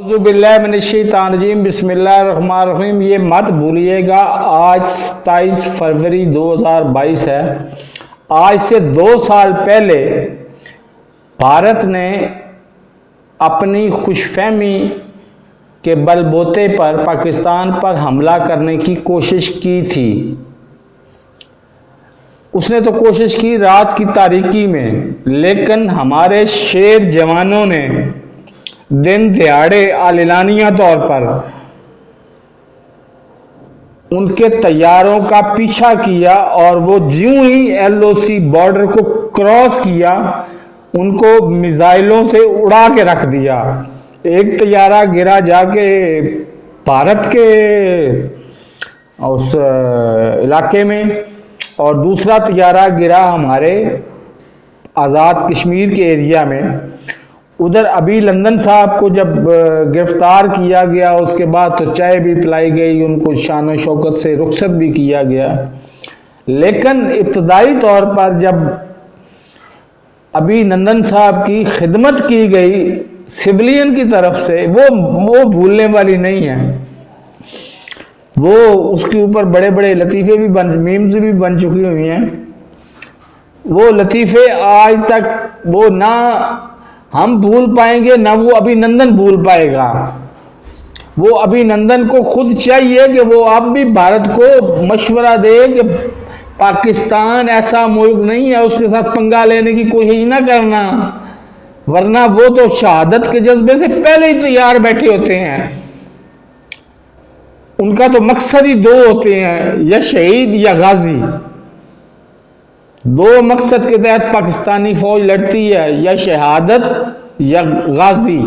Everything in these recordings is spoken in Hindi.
औज़ुबिल्लाहिमिनश्शैतानिर्रजीम बिस्मिल्लाहिर्रहमानिर्रहीम। ये मत भूलिएगा, आज 27 फरवरी 2022 है। आज से 2 साल पहले भारत ने अपनी खुशफहमी के बलबूते पर पाकिस्तान पर हमला करने की कोशिश की थी। उसने तो कोशिश की रात की तारीकी में, लेकिन हमारे शेर जवानों ने दिन दिहाड़े आलिलानिया तौर पर उनके तैयारों का पीछा किया और वो ज्यों ही LOC बॉर्डर को क्रॉस किया, उनको मिसाइलों से उड़ा के रख दिया। एक तैयारा गिरा जाके भारत के उस इलाके में, और दूसरा तैयारा गिरा हमारे आज़ाद कश्मीर के एरिया में। उधर अभी लंदन साहब को जब गिरफ्तार किया गया, उसके बाद तो चाय भी पिलाई गई, उनको शान शौकत से रुखसत भी किया गया। लेकिन इब्तदाई तौर पर जब अभी नंदन साहब की खिदमत की गई सिविलियन की तरफ से, वो भूलने वाली नहीं है। वो उसके ऊपर बड़े बड़े लतीफ़े भी मीम्स भी बन चुकी हुई हैं। वो लतीफ़े आज तक वो ना हम भूल पाएंगे, ना वो अभिनंदन भूल पाएगा। वो अभिनंदन को खुद चाहिए कि वो अब भी भारत को मशवरा दे कि पाकिस्तान ऐसा मुल्क नहीं है, उसके साथ पंगा लेने की कोशिश ना करना, वरना वो तो शहादत के जज्बे से पहले ही तैयार बैठे होते हैं। उनका तो मकसद ही 2 होते हैं, या शहीद या गाजी। 2 मकसद के तहत पाकिस्तानी फौज लड़ती है, या शहादत या गाजी।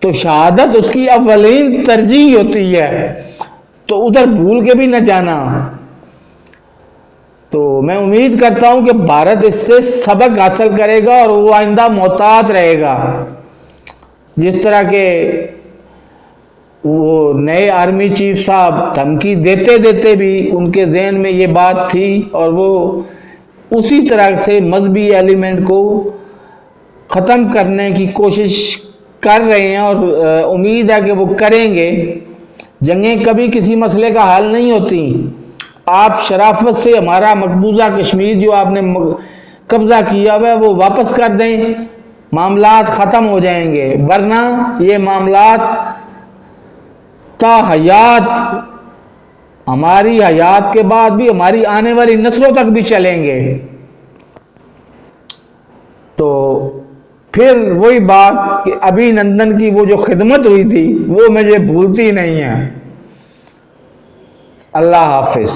तो शहादत उसकी अव्वलीन तरजीह होती है, तो उधर भूल के भी न जाना। तो मैं उम्मीद करता हूं कि भारत इससे सबक हासिल करेगा और वो आइंदा मोहतात रहेगा। जिस तरह के वो नए आर्मी चीफ साहब धमकी देते देते भी उनके जहन में ये बात थी, और वो उसी तरह से मजहबी एलिमेंट को ख़त्म करने की कोशिश कर रहे हैं, और उम्मीद है कि वो करेंगे। जंगें कभी किसी मसले का हल नहीं होती। आप शराफत से हमारा मकबूजा कश्मीर जो आपने कब्जा किया हुआ है वो वापस कर दें, मामलात ख़त्म हो जाएंगे। वरना ये मामलात ता हयात, हमारी हयात के बाद भी हमारी आने वाली नस्लों तक भी चलेंगे। तो फिर वही बात कि अभिनंदन की वो जो खिदमत हुई थी वो मुझे भूलती नहीं है। अल्लाह हाफिज।